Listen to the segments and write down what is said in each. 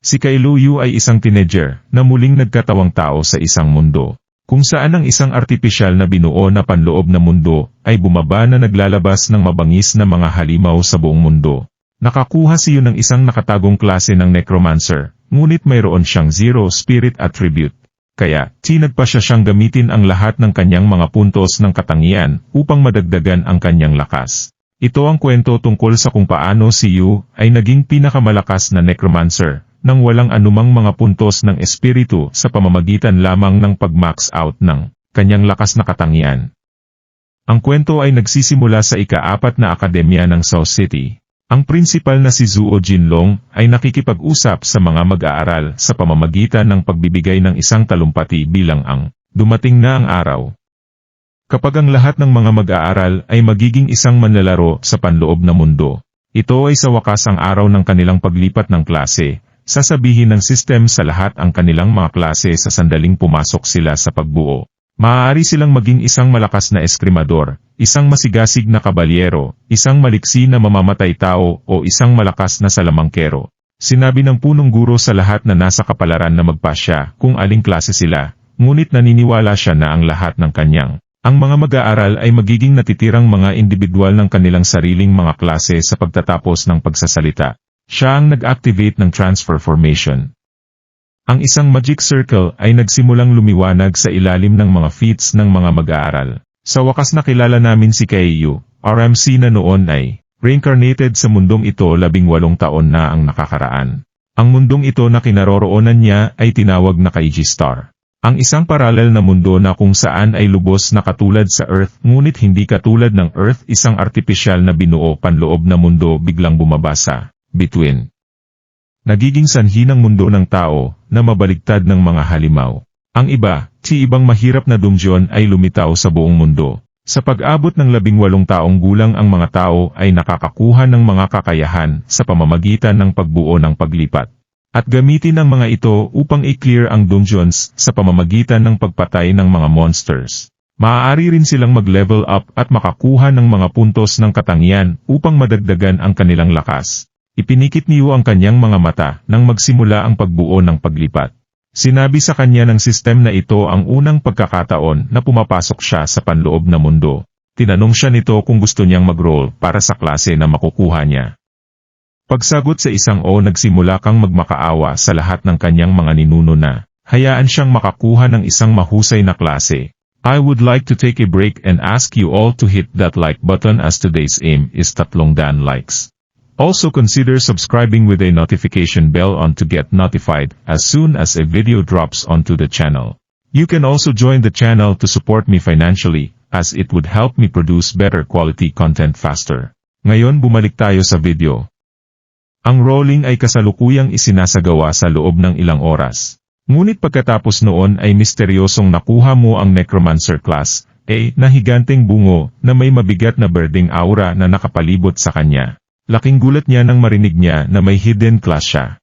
Si Kailu Yu ay isang teenager na muling nagkatawang tao sa isang mundo, kung saan ang isang artipisyal na binuo na panloob na mundo ay bumaba na naglalabas ng mabangis na mga halimaw sa buong mundo. Nakakuha si Yu ng isang nakatagong klase ng necromancer, ngunit mayroon siyang zero spirit attribute. Kaya, tinagpa siyang gamitin ang lahat ng kanyang mga puntos ng katangian upang madagdagan ang kanyang lakas. Ito ang kwento tungkol sa kung paano si Yu ay naging pinakamalakas na necromancer, nang walang anumang mga puntos ng espiritu sa pamamagitan lamang ng pag-max out ng kanyang lakas na katangian. Ang kwento ay nagsisimula sa ika-4 na akademya ng South City. Ang prinsipal na si Zuo Jinlong ay nakikipag-usap sa mga mag-aaral sa pamamagitan ng pagbibigay ng isang talumpati bilang ang dumating na ang araw. Kapag ang lahat ng mga mag-aaral ay magiging isang manlalaro sa panloob na mundo, ito ay sa wakas ang araw ng kanilang paglipat ng klase. Sasabihin ng sistem sa lahat ang kanilang mga klase sa sandaling pumasok sila sa pagbuo. Maaari silang maging isang malakas na eskrimador, isang masigasig na kabalyero, isang maliksi na mamamatay tao o isang malakas na salamangkero. Sinabi ng punong guro sa lahat na nasa kapalaran na magpasya kung aling klase sila, ngunit naniniwala siya na ang lahat ng kanyang. Ang mga mag-aaral ay magiging natitirang mga individual ng kanilang sariling mga klase sa pagtatapos ng pagsasalita. Siya ang nag-activate ng transfer formation. Ang isang magic circle ay nagsimulang lumiwanag sa ilalim ng mga feats ng mga mag-aaral. Sa wakas nakilala namin si Kaiyu, RMC na noon ay reincarnated sa mundong ito 18 taon na ang nakakaraan. Ang mundong ito na kinaroroonan niya ay tinawag na Kaiji Star. Ang isang parallel na mundo na kung saan ay lubos na katulad sa Earth ngunit hindi katulad ng Earth, isang artipisyal na binuo panloob na mundo biglang bumabasa. Between. Nagiging sanhi ng mundo ng tao na mabaligtad ng mga halimaw. Ang iba, ibang mahirap na dungeon ay lumitaw sa buong mundo. Sa pag-abot ng 18 taong gulang ang mga tao ay nakakakuha ng mga kakayahan sa pamamagitan ng pagbuo ng paglipat. At gamitin ang mga ito upang i-clear ang dungeons sa pamamagitan ng pagpatay ng mga monsters. Maaari rin silang mag-level up at makakuha ng mga puntos ng katangian upang madagdagan ang kanilang lakas. Ipinikit ni Yu ang kanyang mga mata nang magsimula ang pagbuo ng paglipat. Sinabi sa kanya ng sistem na ito ang unang pagkakataon na pumapasok siya sa panloob na mundo. Tinanong siya nito kung gusto niyang mag-roll para sa klase na makukuha niya. Pagsagot sa isang o, nagsimula kang magmakaawa sa lahat ng kanyang mga ninuno na hayaan siyang makakuha ng isang mahusay na klase. I would like to take a break and ask you all to hit that like button as today's aim is 300 likes. Also consider subscribing with a notification bell on to get notified as soon as a video drops onto the channel. You can also join the channel to support me financially, as it would help me produce better quality content faster. Ngayon bumalik tayo sa video. Ang rolling ay kasalukuyang isinasagawa sa loob ng ilang oras. Ngunit pagkatapos noon ay misteryosong nakuha mo ang Necromancer class, na higanteng bungo na may mabigat na berdeng aura na nakapalibot sa kanya. Laking gulat niya nang marinig niya na may hidden class siya.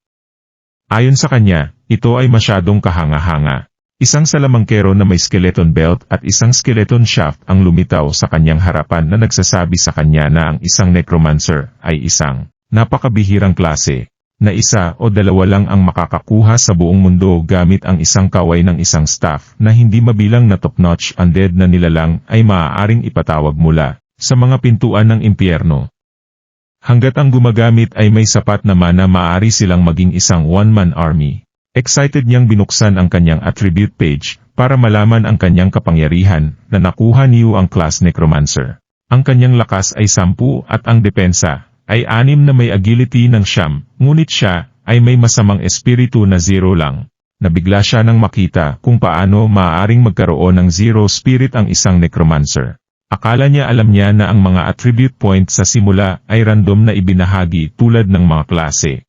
Ayon sa kanya, ito ay masyadong kahanga-hanga. Isang salamangkero na may skeleton belt at isang skeleton shaft ang lumitaw sa kanyang harapan na nagsasabi sa kanya na ang isang necromancer ay isang napakabihirang klase, na isa o dalawa lang ang makakakuha sa buong mundo gamit ang isang kaway ng isang staff na hindi mabilang na top-notch undead na nilalang ay maaaring ipatawag mula sa mga pintuan ng impyerno. Hanggat ang gumagamit ay may sapat na mana, maaari silang maging isang one-man army. Excited niyang binuksan ang kanyang attribute page para malaman ang kanyang kapangyarihan na nakuha niyo ang class Necromancer. Ang kanyang lakas ay 10 at ang depensa ay 6 na may agility ng 9, ngunit siya ay may masamang espiritu na 0 lang. Nabigla siya nang makita kung paano maaaring magkaroon ng 0 spirit ang isang Necromancer. Akala niya alam niya na ang mga attribute points sa simula ay random na ibinahagi tulad ng mga klase.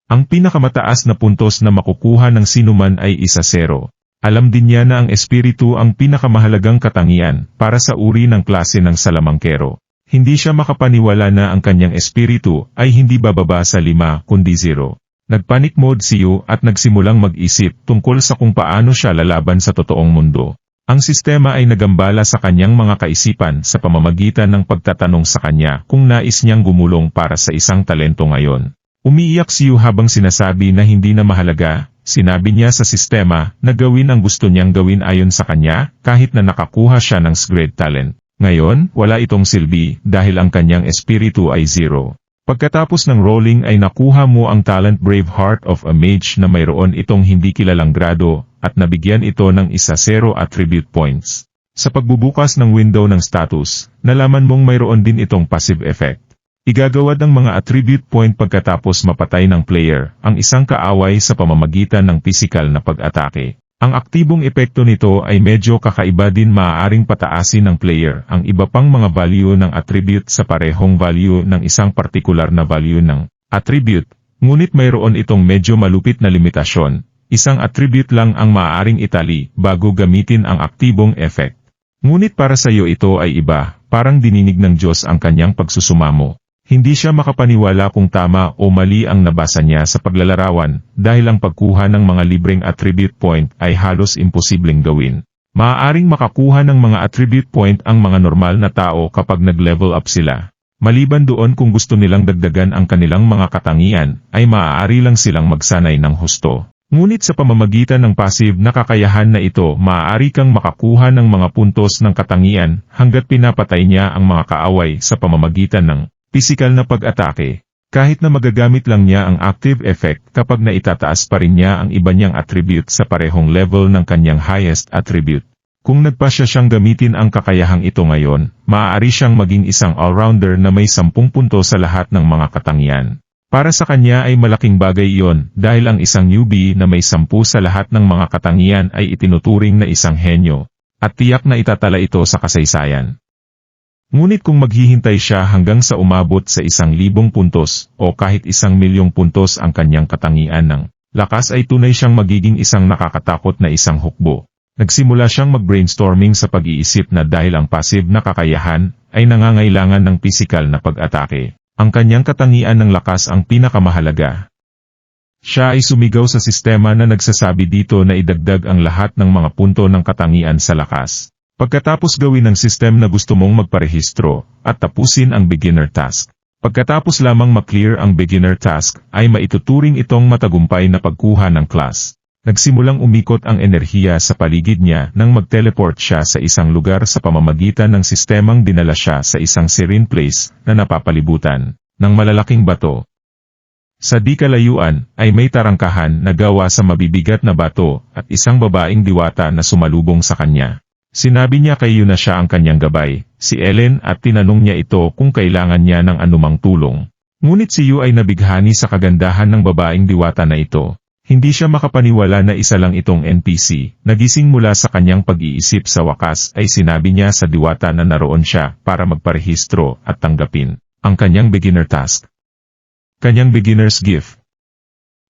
Ang pinakamataas na puntos na makukuha ng sinuman ay 1-0. Alam din niya na ang espiritu ang pinakamahalagang katangian para sa uri ng klase ng salamangkero. Hindi siya makapaniwala na ang kanyang espiritu ay hindi bababa sa 5 kundi 0. Nagpanic mode si Yu at nagsimulang mag-isip tungkol sa kung paano siya lalaban sa totoong mundo. Ang sistema ay nagambala sa kanyang mga kaisipan sa pamamagitan ng pagtatanong sa kanya kung nais niyang gumulong para sa isang talento ngayon. Umiiyak si Yu habang sinasabi na hindi na mahalaga. Sinabi niya sa sistema na gawin ang gusto niyang gawin ayon sa kanya kahit na nakakuha siya ng great talent. Ngayon, wala itong silbi dahil ang kanyang espiritu ay zero. Pagkatapos ng rolling ay nakuha mo ang talent Brave Heart of a Mage na mayroon itong hindi kilalang grado at nabigyan ito ng 1-0 attribute points. Sa pagbubukas ng window ng status, nalaman mong mayroon din itong passive effect. Igagawad ang mga attribute point pagkatapos mapatay ng player ang isang kaaway sa pamamagitan ng pisikal na pag-atake. Ang aktibong epekto nito ay medyo kakaiba din, maaaring pataasin ng player ang iba pang mga value ng attribute sa parehong value ng isang partikular na value ng attribute, ngunit mayroon itong medyo malupit na limitasyon. Isang attribute lang ang maaaring itali bago gamitin ang aktibong effect. Ngunit para sa iyo ito ay iba, parang dininig ng Diyos ang kanyang pagsusumamo. Hindi siya makapaniwala kung tama o mali ang nabasa niya sa paglalarawan, dahil ang pagkuha ng mga libreng attribute point ay halos imposibleng gawin. Maaaring makakuha ng mga attribute point ang mga normal na tao kapag nag-level up sila. Maliban doon, kung gusto nilang dagdagan ang kanilang mga katangian, ay maaari lang silang magsanay ng husto. Ngunit sa pamamagitan ng passive na kakayahan na ito, maaari kang makakuha ng mga puntos ng katangian hanggat pinapatay niya ang mga kaaway sa pamamagitan ng pisikal na pag-atake. Kahit na magagamit lang niya ang active effect kapag naitataas pa rin niya ang iba niyang attribute sa parehong level ng kanyang highest attribute. Kung nagpasya siyang gamitin ang kakayahang ito ngayon, maaari siyang maging isang all-rounder na may 10 punto sa lahat ng mga katangian. Para sa kanya ay malaking bagay iyon dahil ang isang newbie na may 10 sa lahat ng mga katangian ay itinuturing na isang henyo, at tiyak na itatala ito sa kasaysayan. Ngunit kung maghihintay siya hanggang sa umabot sa 1,000 puntos o kahit 1,000,000 puntos ang kanyang katangian ng lakas, ay tunay siyang magiging isang nakakatakot na isang hukbo. Nagsimula siyang mag-brainstorming sa pag-iisip na dahil ang passive na kakayahan ay nangangailangan ng pisikal na pag-atake, ang kanyang katangian ng lakas ang pinakamahalaga. Siya ay sumigaw sa sistema na nagsasabi dito na idagdag ang lahat ng mga punto ng katangian sa lakas. Pagkatapos gawin ng system na gusto mong magparehistro, at tapusin ang beginner task. Pagkatapos lamang maklear ang beginner task, ay maituturing itong matagumpay na pagkuha ng class. Nagsimulang umikot ang enerhiya sa paligid niya nang mag-teleport siya sa isang lugar sa pamamagitan ng sistemang dinala siya sa isang serene place na napapalibutan ng malalaking bato. Sa di kalayuan, ay may tarangkahan na gawa sa mabibigat na bato at isang babaeng diwata na sumalubong sa kanya. Sinabi niya kay Yu na siya ang kanyang gabay, si Ellen, at tinanong niya ito kung kailangan niya ng anumang tulong. Ngunit si Yu ay nabighani sa kagandahan ng babaeng diwata na ito. Hindi siya makapaniwala na isa lang itong NPC. Nagising mula sa kanyang pag-iisip, sa wakas ay sinabi niya sa diwata na naroon siya para magparehistro at tanggapin ang kanyang beginner task. Kanyang beginner's gift.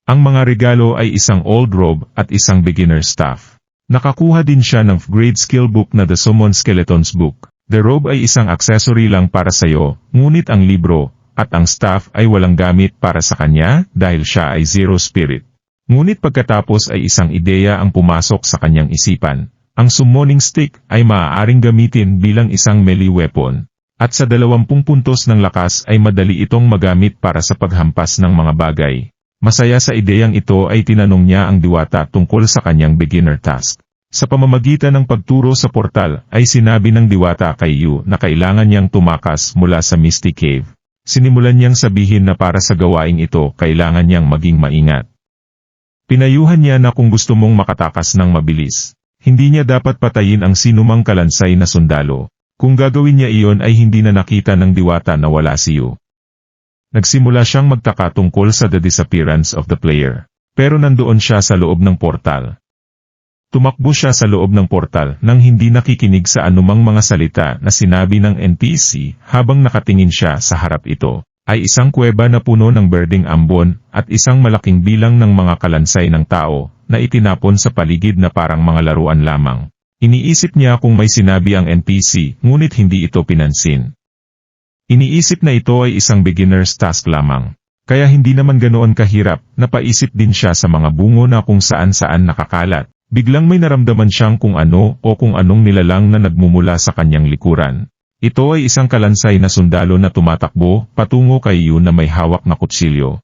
Ang mga regalo ay isang old robe at isang beginner's staff. Nakakuha din siya ng grade skill book na The Summon Skeleton's Book. The robe ay isang accessory lang para sayo, ngunit ang libro at ang staff ay walang gamit para sa kanya dahil siya ay zero spirit. Ngunit pagkatapos ay isang ideya ang pumasok sa kanyang isipan. Ang summoning stick ay maaaring gamitin bilang isang melee weapon. At sa 20 puntos ng lakas ay madali itong magamit para sa paghampas ng mga bagay. Masaya sa ideyang ito ay tinanong niya ang diwata tungkol sa kanyang beginner task. Sa pamamagitan ng pagturo sa portal ay sinabi ng diwata kay Yu na kailangan niyang tumakas mula sa Misty Cave. Sinimulan niyang sabihin na para sa gawaing ito kailangan niyang maging maingat. Pinayuhan niya na kung gusto mong makatakas ng mabilis, hindi niya dapat patayin ang sinumang kalansay na sundalo. Kung gagawin niya iyon ay hindi na nakita ng diwata na wala si Yu. Nagsimula siyang magtaka tungkol sa the disappearance of the player. Pero nandoon siya sa loob ng portal. Tumakbo siya sa loob ng portal nang hindi nakikinig sa anumang mga salita na sinabi ng NPC habang nakatingin siya sa harap ito. Ay isang kuweba na puno ng berdeng ambon at isang malaking bilang ng mga kalansay ng tao na itinapon sa paligid na parang mga laruan lamang. Iniisip niya kung may sinabi ang NPC ngunit hindi ito pinansin. Iniisip na ito ay isang beginner's task lamang. Kaya hindi naman ganoon kahirap, napaisip din siya sa mga bungo na kung saan-saan nakakalat. Biglang may naramdaman siyang kung ano o kung anong nilalang na nagmumula sa kanyang likuran. Ito ay isang kalansay na sundalo na tumatakbo patungo kay Yu na may hawak na kutsilyo.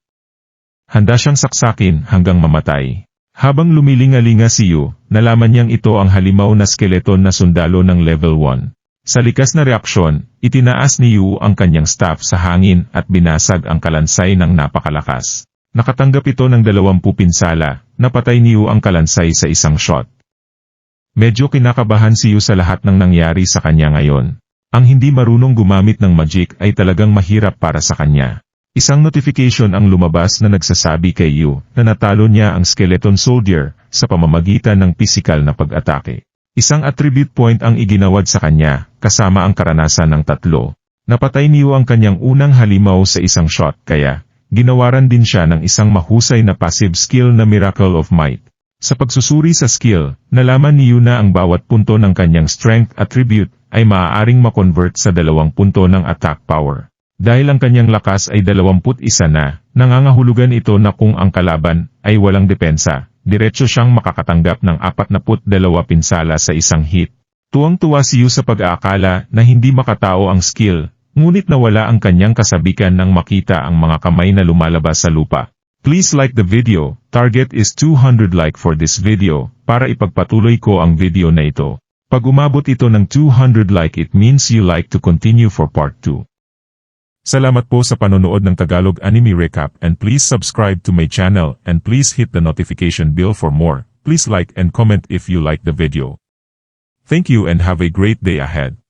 Handa siyang saksakin hanggang mamatay. Habang lumilinga-linga si Yu, nalaman niyang ito ang halimaw na skeleton na sundalo ng level 1. Sa likas na reaksyon, itinaas ni Yu ang kanyang staff sa hangin at binasag ang kalansay ng napakalakas. Nakatanggap ito ng 20 pinsala, napatay ni Yu ang kalansay sa isang shot. Medyo kinakabahan si Yu sa lahat ng nangyari sa kanya ngayon. Ang hindi marunong gumamit ng magic ay talagang mahirap para sa kanya. Isang notification ang lumabas na nagsasabi kay Yu na natalo niya ang Skeleton Soldier sa pamamagitan ng pisikal na pag-atake. Isang attribute point ang iginawad sa kanya, kasama ang karanasan ng 3. Napatay ni Yu ang kanyang unang halimaw sa isang shot kaya, ginawaran din siya ng isang mahusay na passive skill na Miracle of Might. Sa pagsusuri sa skill, nalaman ni Yu na ang bawat punto ng kanyang strength attribute ay maaaring makonvert sa 2 punto ng attack power. Dahil ang kanyang lakas ay 21 na, nangangahulugan ito na kung ang kalaban ay walang depensa, diretso siyang makakatanggap ng 42 pinsala sa isang hit. Tuwang-tuwa si Yu sa pag-aakala na hindi makatao ang skill, ngunit nawala ang kanyang kasabikan nang makita ang mga kamay na lumalabas sa lupa. Please like the video, target is 200 like for this video, para ipagpatuloy ko ang video na ito. Pag umabot ito ng 200 like it means you like to continue for part 2. Salamat po sa panonood ng Tagalog Anime Recap and please subscribe to my channel and please hit the notification bell for more. Please like and comment if you like the video. Thank you and have a great day ahead.